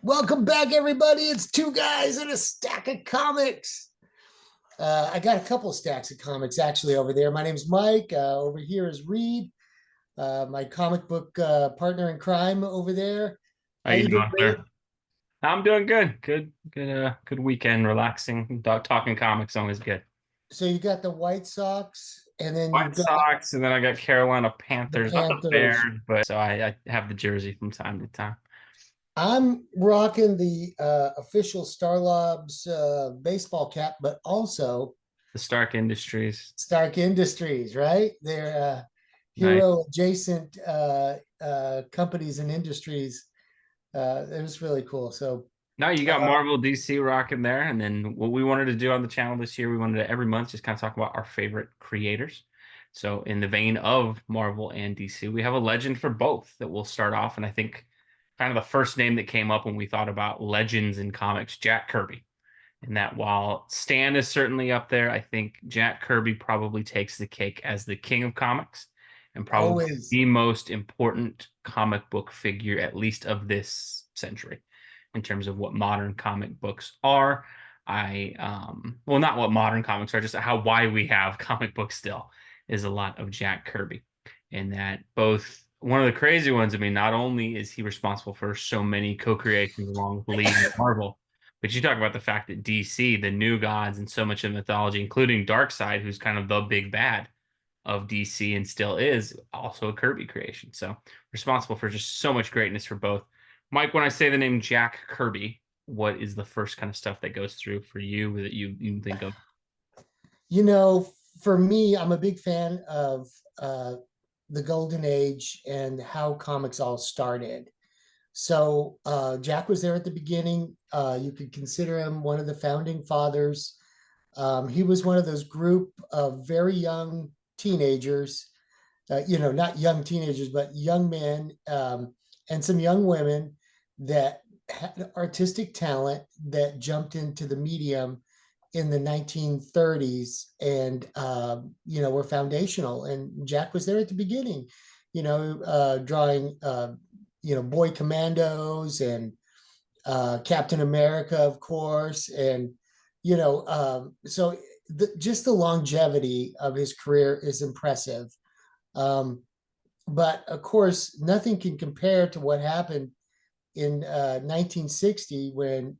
Welcome back, everybody. It's two guys and a stack of comics. I got a couple of stacks of comics actually over there. My name's Mike. Over here is Reed, my comic book partner in crime over there. How How you you doing, doing, Reed? sir? I'm doing good. Good weekend, relaxing. Talking comics always good. So you got the White Sox, and then you've White got Sox, and then I got Carolina the Panthers, not the Panthers. Bears, but so I have the jersey from time to time. I'm rocking the official Starlobs baseball cap, but also The Stark Industries, Stark Industries, right? They're nice. hero adjacent companies and industries. It was really cool. So, Now you got uh, Marvel, DC rocking there, and then what we wanted to do on the channel this year, we wanted to every month just kind of talk about our favorite creators. So in the vein of Marvel and DC, we have a legend for both that we'll start off, and I think kind of the first name that came up when we thought about legends in comics, Jack Kirby. And that while Stan is certainly up there, I think Jack Kirby probably takes the cake as the king of comics and probably always, the most important comic book figure, at least of this century, in terms of what modern comic books are. Well, not what modern comics are, just how why we have comic books still is a lot of Jack Kirby. And that both one of the crazy ones, I mean, not only is he responsible for so many co-creations along with Lee and Marvel, but you talk about the fact that DC, the new gods, and so much of mythology, including Darkseid, who's kind of the big bad of DC and still is, also a Kirby creation. So responsible for just so much greatness for both. Mike, when I say the name Jack Kirby, what is the first kind of stuff that goes through for you that you think of? you know, for me, I'm a big fan of the Golden Age and how comics all started. So Jack was there at the beginning. You could consider him one of the founding fathers. He was one of those group of very young teenagers, not young teenagers, but young men and some young women that had artistic talent that jumped into the medium in the 1930s and, were foundational. And Jack was there at the beginning, drawing, Boy Commandos and Captain America, of course. And, so just the longevity of his career is impressive. Um, but of course, nothing can compare to what happened in 1960 when,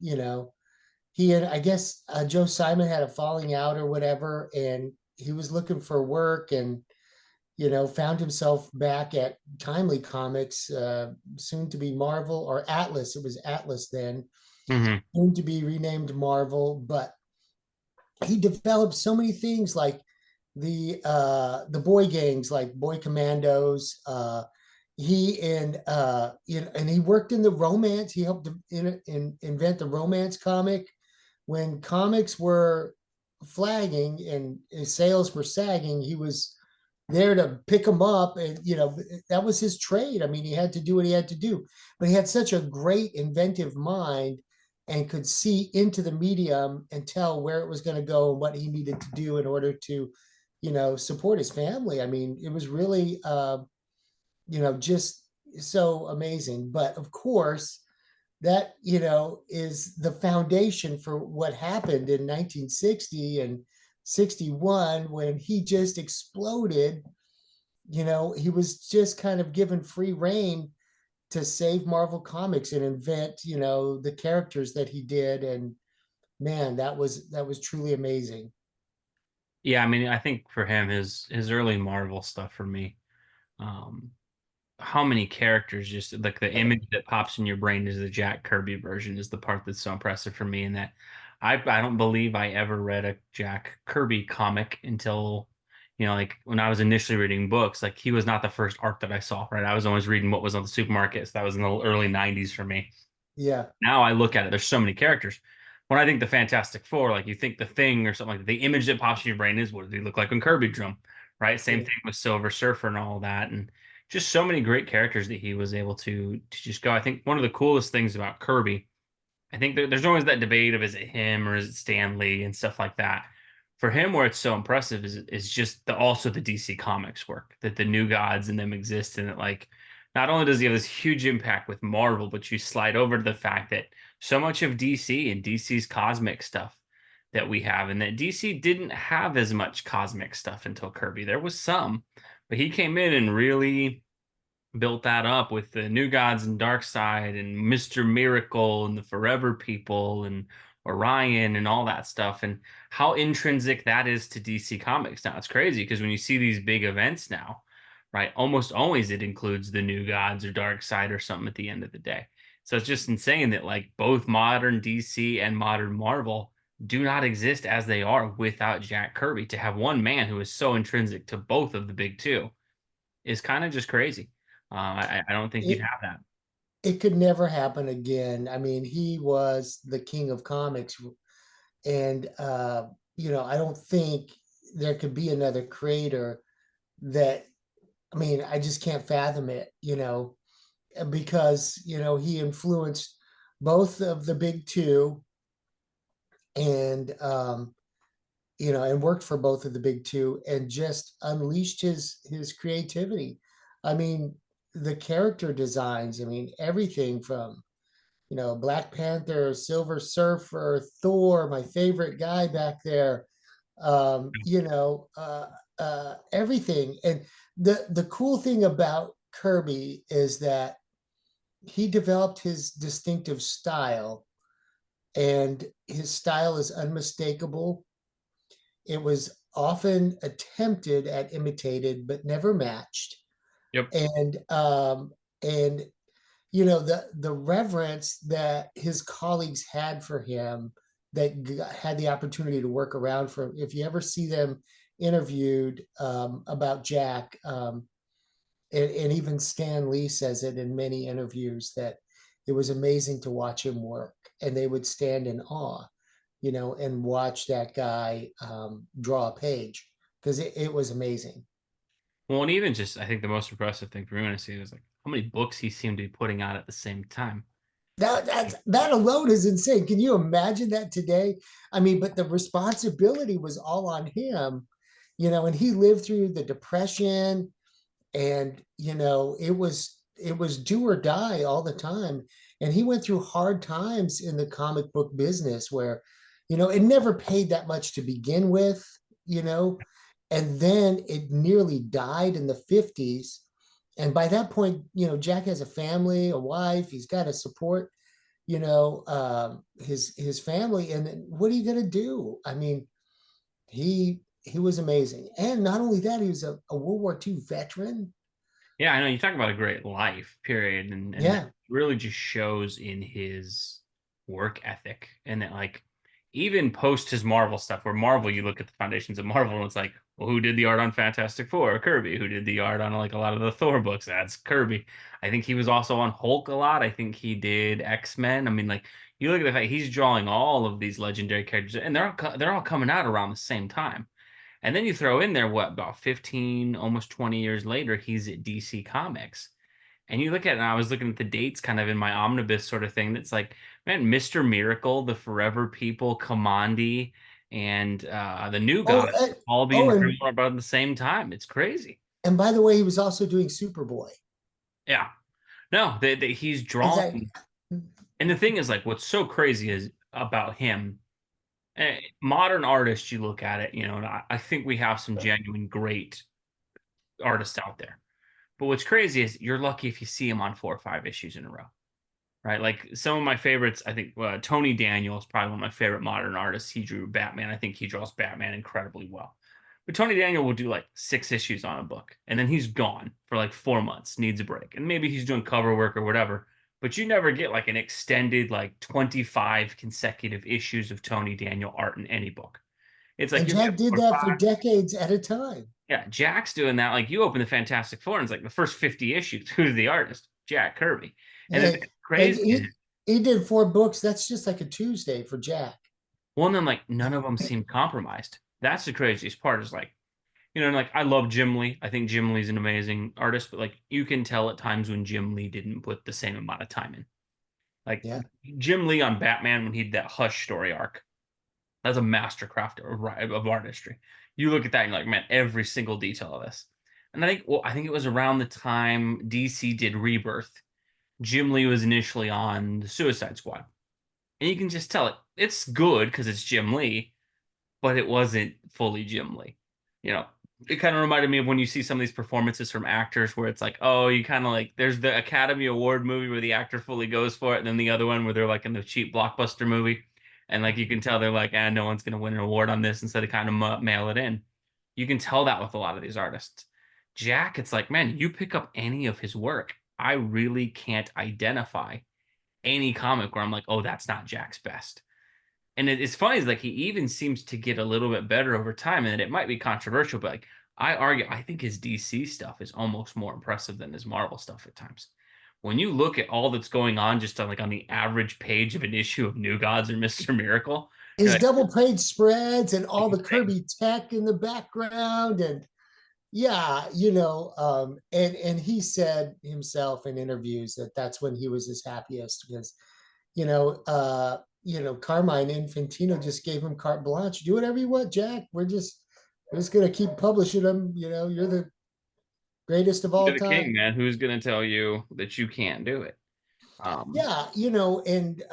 he had, I guess, Joe Simon had a falling out or whatever, and he was looking for work and, found himself back at Timely Comics, soon to be Marvel or Atlas. It was Atlas then, Hmm. soon to be renamed Marvel. But he developed so many things like the boy gangs, like Boy Commandos. And he worked in the romance. He helped invent the romance comic when comics were flagging and sales were sagging. He was there to pick them up, and that was his trade. I mean, he had to do what he had to do, but he had such a great inventive mind and could see into the medium and tell where it was going to go and what he needed to do in order to support his family. I mean, it was really just so amazing. But of course, that is the foundation for what happened in 1960 and 61 when he just exploded. He was just kind of given free reign to save Marvel Comics and invent the characters that he did. And man, that was truly amazing. Yeah, I mean, I think for him, his early Marvel stuff for me, um, how many characters just like the image that pops in your brain is the Jack Kirby version is the part that's so impressive for me. And that I don't believe I ever read a Jack Kirby comic until, like when I was initially reading books, like he was not the first art that I saw, right? I was always reading what was on the supermarkets. That was in the early 90s for me. Yeah, Now I look at it, there's so many characters. When I think the Fantastic Four, like you think the Thing or something like that, the image that pops in your brain is what did he look like when Kirby drew him, right? Same yeah, thing with Silver Surfer and all that, and just so many great characters that he was able to just go. I think one of the coolest things about Kirby, I think there's always that debate of is it him or is it Stan Lee and stuff like that. For him, where it's so impressive is just also the DC Comics work that the New Gods and them exist and that like not only does he have this huge impact with Marvel, but you slide over to the fact that so much of DC and DC's cosmic stuff that we have, and that DC didn't have as much cosmic stuff until Kirby. There was some, but he came in and really built that up with the New Gods and Darkseid and Mr. Miracle and the Forever People and Orion and all that stuff, and how intrinsic that is to DC Comics now. It's crazy because when you see these big events now, right, almost always it includes the New Gods or Darkseid or something at the end of the day. So it's just insane that like both modern DC and modern Marvel do not exist as they are without Jack Kirby. To have one man who is so intrinsic to both of the big two is kind of just crazy. I don't think you'd It have that. it could never happen again. I mean, he was the king of comics, and I don't think there could be another creator that. I mean, I just can't fathom it. Because he influenced both of the big two, and and worked for both of the big two, and just unleashed his creativity. I mean, the character designs. I mean, everything from Black Panther, Silver Surfer, Thor, my favorite guy back there. Everything. And the cool thing about Kirby is that he developed his distinctive style, and his style is unmistakable. It was often attempted at imitated, but never matched. Yep. And the reverence that his colleagues had for him, that had the opportunity to work around for him. If you ever see them interviewed about Jack, and even Stan Lee says it in many interviews, that it was amazing to watch him work, and they would stand in awe, and watch that guy draw a page, because it was amazing. Well, and even just, I think the most impressive thing for me when I see it was like how many books he seemed to be putting out at the same time. That alone is insane. Can you imagine that today? I mean, but the responsibility was all on him, and he lived through the Depression, and it was do or die all the time. And he went through hard times in the comic book business, where it never paid that much to begin with, you know and then it nearly died in the 50s. And by that point, Jack has a family, a wife. He's got to support his family. And then what are you going to do? I mean, he was amazing. And not only that, he was a World War II veteran. Yeah, I know you talk about a great life, period, and that Yeah. really just shows in his work ethic, and that like even post his Marvel stuff, where Marvel, you look at the foundations of Marvel, and it's like, well, who did the art on Fantastic Four? Kirby. Who did the art on like a lot of the Thor books? That's Kirby. I think he was also on Hulk a lot. I think he did X-Men. I mean, like you look at the fact he's drawing all of these legendary characters, and they're all coming out around the same time. And then you throw in there, what, about 15, almost 20 years later, he's at DC Comics. And you look at it, and I was looking at the dates kind of in my omnibus sort of thing. That's like, man, Mr. Miracle, the Forever People, Commandi, and the New Oh, Gods all oh, being drawn about at the same time. It's crazy. and by the way, he was also doing Superboy. Yeah. No, he's Exactly. drawing. And the thing is, like, what's so crazy is about him. Modern artists, you look at it, and I think we have some genuine great artists out there. But what's crazy is you're lucky if you see him on 4 or 5 issues in a row, right? Like some of my favorites, I think Tony Daniel is probably one of my favorite modern artists. He drew Batman. I think he draws Batman incredibly well. But Tony Daniel will do like 6 issues on a book, and then he's gone for like 4 months, needs a break. And maybe he's doing cover work or whatever. But you never get like an extended, like 25 consecutive issues of Tony Daniel art in any book. It's like And you get Jack did four or that for five. decades at a time. Yeah, Jack's doing that. Like you open the Fantastic Four, and it's like the first 50 issues. Who's the artist? Jack Kirby. And then Hey, hey, crazy. he did 4 books. That's just like a Tuesday for Jack. One of them, like none of them seem compromised. That's the craziest part. Is like, like I love Jim Lee. I think Jim Lee's an amazing artist, but like you can tell at times when Jim Lee didn't put the same amount of time in. Like Yeah. Jim Lee on Batman when he did that Hush story arc. That's a mastercraft of artistry. You look at that and you're like, man, every single detail of this. And I think it was around the time DC did Rebirth. Jim Lee was initially on the Suicide Squad. And you can just tell it's good because it's Jim Lee, but it wasn't fully Jim Lee. You know, it kind of reminded me of when you see some of these performances from actors where it's like, oh, you kind of like there's the Academy Award movie where the actor fully goes for it, and then the other one where they're like in the cheap blockbuster movie, and like you can tell they're like, no one's gonna win an award on this, instead of kind of mail it in. You can tell that with a lot of these artists. Jack, it's like, man, you pick up any of his work, I really can't identify any comic where I'm like, oh, that's not Jack's best. And it's funny, is like he even seems to get a little bit better over time, and it might be controversial, but like I think his DC stuff is almost more impressive than his Marvel stuff at times. When you look at all that's going on just on like on the average page of an issue of New Gods or Mr. Miracle, you're His like, double page spreads and all it's the insane. Kirby tech in the background, and yeah, and he said himself in interviews that that's when he was his happiest because Carmine Infantino just gave him carte blanche. Do whatever you want, Jack. We're just gonna keep publishing them. You're the greatest of You're all the time. king, man. Who's gonna tell you that you can't do it? Yeah, and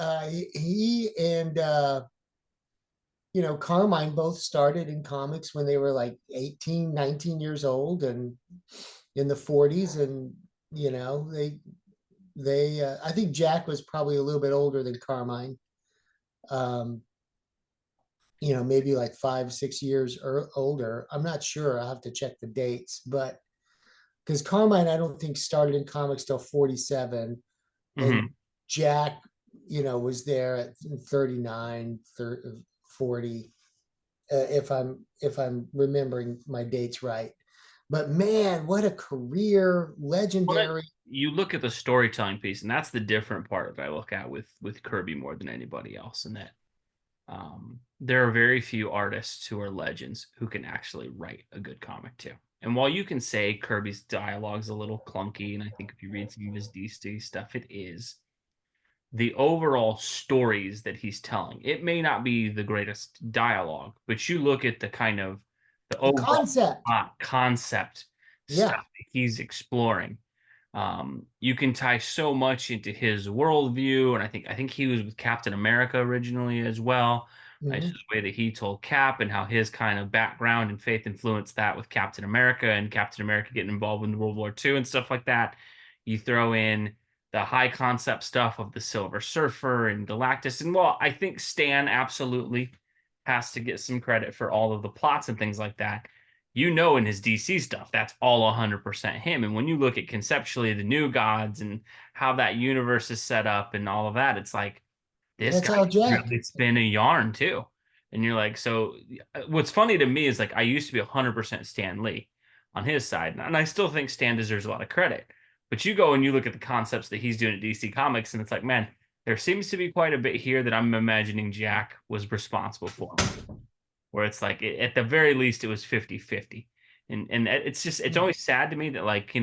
he and Carmine both started in comics when they were like 18, 19 years old and in the 40s. And, I think Jack was probably a little bit older than Carmine. Um, maybe like 5, 6 years older. I'm not sure. I'll have to check the dates, but because Carmine, I don't think started in comics till 47, and mhm. Jack, was there at 39, 30, 40, if I'm remembering my dates right. But man, what a career, Well, legendary. you look at the storytelling piece, and that's the different part that I look at with Kirby more than anybody else, and that there are very few artists who are legends who can actually write a good comic too. And while you can say Kirby's dialogue's a little clunky, and I think if you read some of his DC stuff, it is, the overall stories that he's telling, it may not be the greatest dialogue, but you look at the kind of the The overall concept. concept stuff Yeah. that he's exploring. You can tie so much into his worldview, and I think he was with Captain America originally as well. It's Mhm. just the way that he told Cap and how his kind of background and faith influenced that with Captain America, and Captain America getting involved in World War II and stuff like that. You throw in the high concept stuff of the Silver Surfer and Galactus, and well, I think Stan absolutely has to get some credit for all of the plots and things like that. In his DC stuff, that's all 100% him. And when you look at conceptually the New Gods and how that universe is set up and all of that, it's like this That's guy all can Jack. really spin a yarn too. And you're like, so what's funny to me is like I used to be 100% Stan Lee on his side, and I still think Stan deserves a lot of credit. But you go and you look at the concepts that he's doing at DC Comics, and it's like, man, there seems to be quite a bit here that I'm imagining Jack was responsible for, where it's like at the very least it was 50-50. And it's always sad to me that like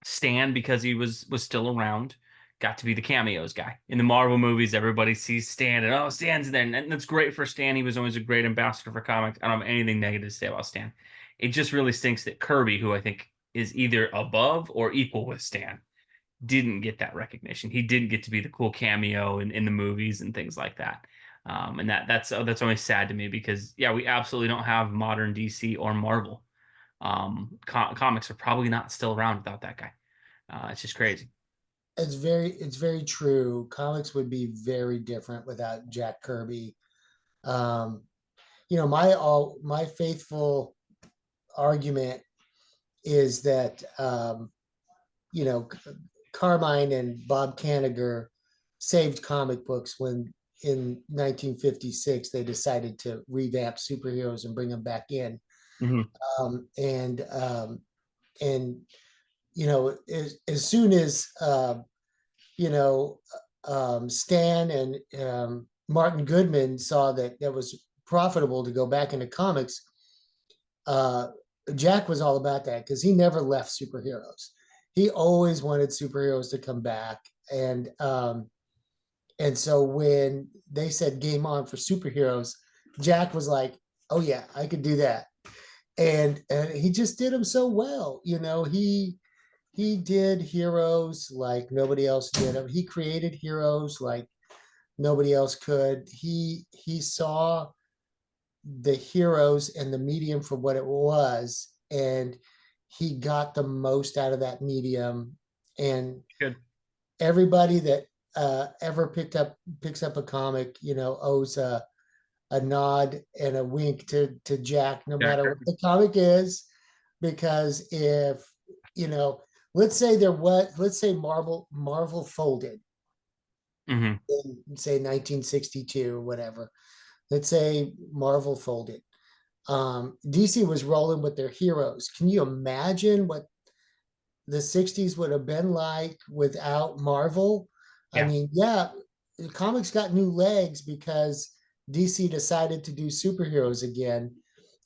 Stan, because he was still around, got to be the cameos guy in the Marvel movies. Everybody sees Stan and, oh, Stan's there, and that's great for Stan. He was always a great ambassador for comics. I don't have anything negative to say about Stan. It just really stinks that Kirby, who I think is either above or equal with Stan, didn't get that recognition. He didn't get to be the cool cameo in the movies and things like that. And that's only sad to me because yeah, we absolutely don't have modern DC or Marvel. Comics are probably not still around without that guy. It's just crazy. It's very true. Comics would be very different without Jack Kirby. Um, my faithful argument is that you know Carmine and Bob Kanigher saved comic books when in 1956 they decided to revamp superheroes and bring them back in. Mhm. Um, and um, and as soon as you know Stan and Martin Goodman saw that that was profitable to go back into comics, uh, Jack was all about that because he never left superheroes. He always wanted superheroes to come back, and so when they said game on for superheroes, Jack was like, "Oh yeah, I could do that." and he just did them so well. He did heroes like nobody else did them. He created heroes like nobody else could. He saw the heroes and the medium for what it was, and he got the most out of that medium. And Good. everybody that ever picks up a comic, owes a nod and a wink to Jack, no Jack matter what Kirby. the comic is, because if you know, let's say Marvel folded Hmm. in say 1962 or whatever. Let's say Marvel folded. DC was rolling with their heroes. Can you imagine what the 60s would have been like without Marvel? I Yeah. mean, yeah, the comics got new legs because DC decided to do superheroes again,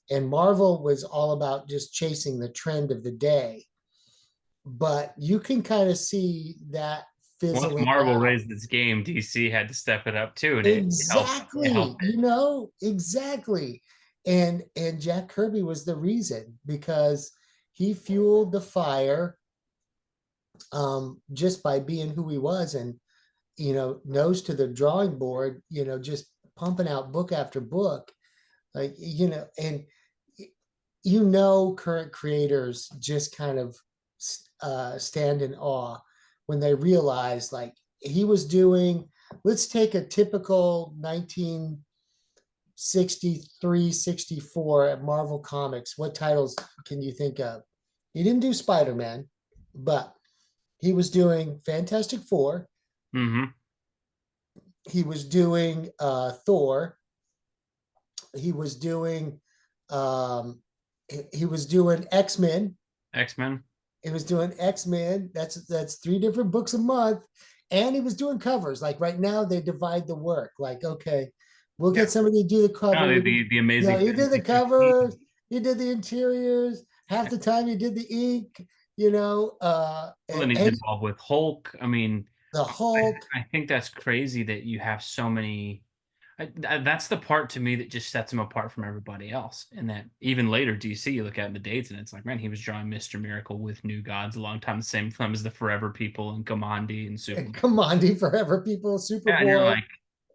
and Marvel was all about just chasing the trend of the day. But you can kind of see that Once fizzling Marvel out. raised its game, DC had to step it up too, and it helped. It Exactly, helped it. exactly. And Jack Kirby was the reason because he fueled the fire, just by being who he was, and nose to the drawing board, just pumping out book after book, like, and current creators just kind of stand in awe when they realize, like, he was doing. Let's take a typical 1963, 64 at Marvel Comics. What titles can you think of? He didn't do Spider-Man, but he was doing Fantastic Four. Hmm. He was doing Thor. He was doing he was doing X-Men. X-Men. He was doing X-Men. That's three different books a month. And he was doing covers. Like right now, they divide the work. Like, okay, we'll Yeah. get somebody to do the No, cover. the Amazing You did the Fantasy 15. covers, you did the interiors, half the time you did the ink, Well, then he's and involved with Hulk. I mean, the Hulk. I think that's crazy that you have so many. That's the part to me that just sets him apart from everybody else. And that even later, DC, you look at the dates, and it's like, man, he was drawing Mr. Miracle with New Gods a long time, the same time as the Forever People and Kamandi and Super. Commanding Forever People, Yeah, and you're Superboy. like,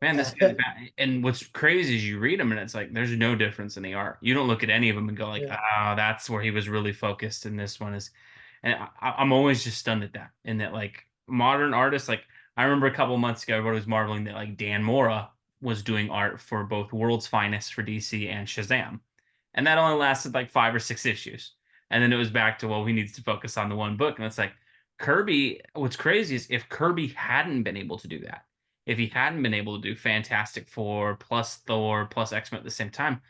man, this guy's bad. And what's crazy is you read them, and it's like there's no difference in the art. You don't look at any of them and go like, Yeah. oh, that's where he was really focused, and this one is. And I'm always just stunned at that. And that like modern artists, like I remember a couple months ago, everybody was marveling that like Dan Mora was doing art for both World's Finest for DC and Shazam, and that only lasted like 5 or 6 issues, and then it was back to, well, he needs to focus on the one book, and it's like Kirby. What's crazy is if Kirby hadn't been able to do that, if he hadn't been able to do Fantastic Four plus Thor plus X-Men at the same time,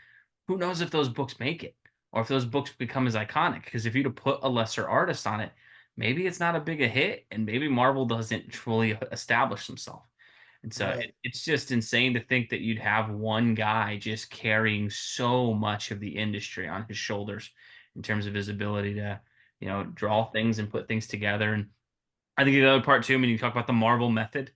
who knows if those books make it or if those books become as iconic? Because if you'd have put a lesser artist on it, maybe it's not a big a hit, and maybe Marvel doesn't truly establish themselves. And so Right. it's just insane to think that you'd have one guy just carrying so much of the industry on his shoulders in terms of his ability to, draw things and put things together. And I think the other part too, when you talk about the Marvel method,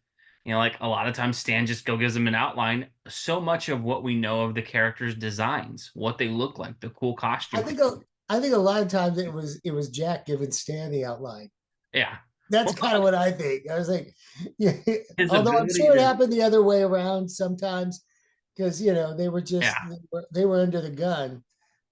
like a lot of times Stan just go gives them an outline. So much of what we know of the characters' designs, what they look like, the cool I costume. think a, I think a lot of times it was Jack giving Stan the outline. Yeah. That's Well, kind of what I think. I was like, yeah, his although I'm ability sure it to, happened the other way around sometimes, because they were yeah. just they were under the gun.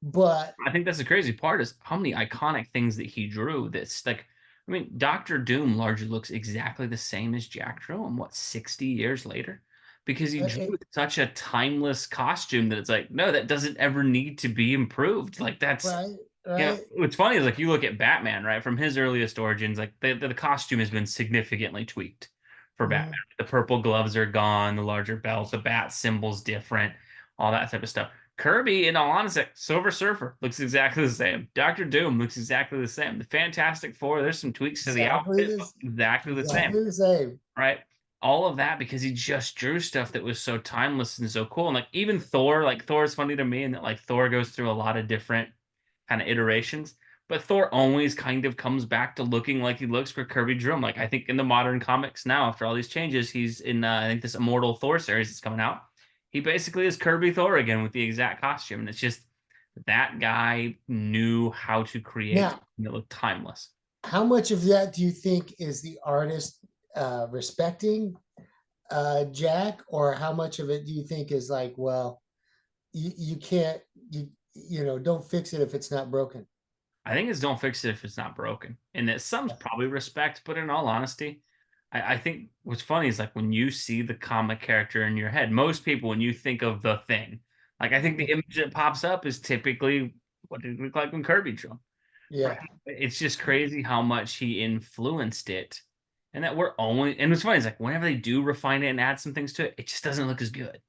But I think that's the crazy part is how many iconic things that he drew that's like, I mean, Doctor Doom largely looks exactly the same as Jack drew him, what, 60 years later? Because he drew such a timeless costume that it's like, no, that doesn't ever need to be improved. Like that's, right, right. what's funny is like you look at Batman, right? From his earliest origins, like the costume has been significantly tweaked for Batman. Mhm. The purple gloves are gone, the larger belt, the bat symbol's different, all that type of stuff. Kirby, in all honesty, Silver Surfer looks exactly the same. Doctor Doom looks exactly the same. The Fantastic Four, there's some tweaks to the Exactly outfit, look this, exactly the same, exactly the same. right? All of that because he just drew stuff that was so timeless and so cool. And like even Thor, like Thor is funny to me, and that like Thor goes through a lot of different kind of iterations. But Thor always kind of comes back to looking like he looks for Kirby Drew. Like I think in the modern comics now, after all these changes, he's in I think this Immortal Thor series that's coming out. He basically is Kirby Thor again with the exact costume, and it's just That guy knew how to create Now, something that looked timeless. how much of that do you think is the artist respecting Jack, or how much of it do you think is like, well, you can't, don't fix it if it's not broken? I think it's don't fix it if it's not broken. And that some's probably respect, but in all honesty, I think what's funny is like when you see the comic character in your head, most people, when you think of the thing, like I think the image that pops up is typically what did it look like when Kirby drew him, right? Yeah, It's just crazy how much he influenced it. And that we're only, and what's funny is like whenever they do refine it and add some things to it, it just doesn't look as good.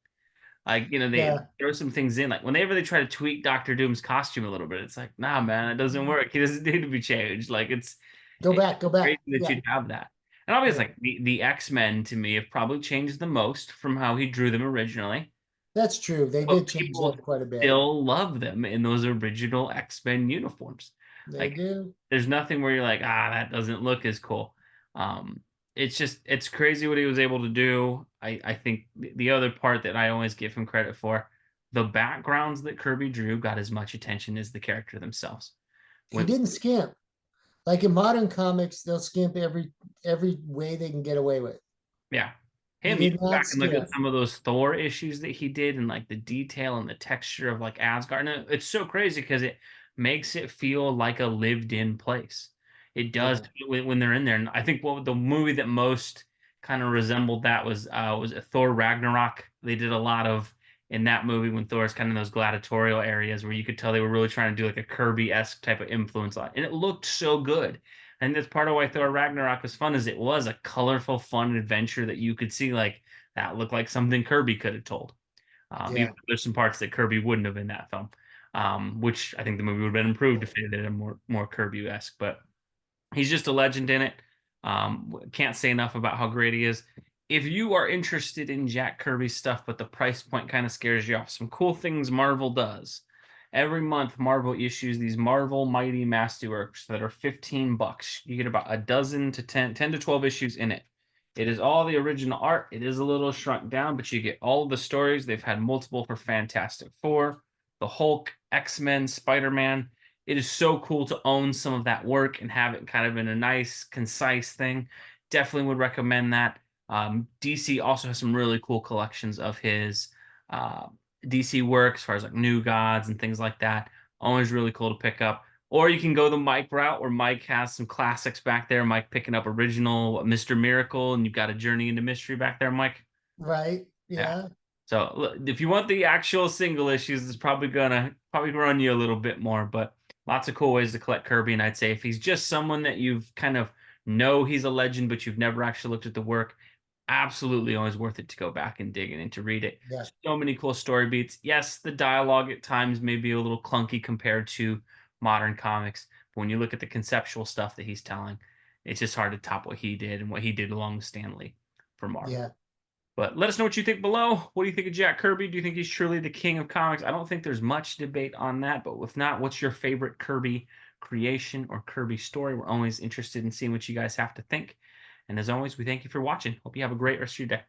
Like, they yeah. throw some things in. Like, whenever they try to tweak Doctor Doom's costume a little bit, it's like, nah, man, it doesn't work. He doesn't need to be changed. Like, Go it's back, go crazy back. that Yeah, you'd have that. And obviously, yeah. like, the X-Men to me have probably changed the most from how he drew them originally. That's true. They But did change people them quite a bit. still love them in those original X-Men uniforms. They Like, do. there's nothing where you're like, that doesn't look as cool. It's crazy what he was able to do. I think the other part that I always give him credit for, the backgrounds that Kirby drew got as much attention as the character themselves. He When didn't skimp. Like in modern comics, they'll skimp every way they can get away with. Yeah. He Him, you did go not back and look at skimp. some of those Thor issues that he did and like the detail and the texture of like Asgard. And it's so crazy because it makes it feel like a lived in place. It does Yeah. when they're in there. And I think what the movie that most kind of resembled that was it Thor Ragnarok. They did a lot of in that movie when Thor's kind of in those gladiatorial areas where you could tell they were really trying to do like a Kirby-esque type of influence on it. And it looked so good. And that's part of why Thor Ragnarok was fun, is it was a colorful, fun adventure that you could see like that looked like something Kirby could have told. Even Yeah. though there's some parts that Kirby wouldn't have in that film, which I think the movie would have been improved if they did it more Kirby-esque. But he's just a legend in it. Can't say enough about how great he is. If you are interested in Jack Kirby stuff, but the price point kind of scares you off, some cool things Marvel does. Every month, Marvel issues these Marvel Mighty Masterworks that are $15. You get about a dozen to 10 to 12 issues in it. It is all the original art. It is a little shrunk down, but you get all the stories. They've had multiple for Fantastic Four, the Hulk, X-Men, Spider-Man. It is so cool to own some of that work and have it kind of in a nice, concise thing. Definitely would recommend that. DC also has some really cool collections of his uh, DC work as far as like New Gods and things like that. Always really cool to pick up. Or you can go the Mike route where Mike has some classics back there. Mike picking up original Mr. Miracle, and you've got a Journey into Mystery back there, Mike. Right. Yeah. Yeah. So if you want the actual single issues, it's probably run you a little bit more, but lots of cool ways to collect Kirby. And I'd say if he's just someone that you've kind of know he's a legend, but you've never actually looked at the work, absolutely always worth it to go back and dig in and to read it. Yeah. So many cool story beats. Yes, the dialogue at times may be a little clunky compared to modern comics, but when you look at the conceptual stuff that he's telling, it's just hard to top what he did and what he did along with Stan Lee for Marvel. Yeah. But let us know what you think below. What do you think of Jack Kirby? Do you think he's truly the king of comics? I don't think there's much debate on that, but if not, what's your favorite Kirby creation or Kirby story? We're always interested in seeing what you guys have to think. And as always, we thank you for watching. Hope you have a great rest of your day.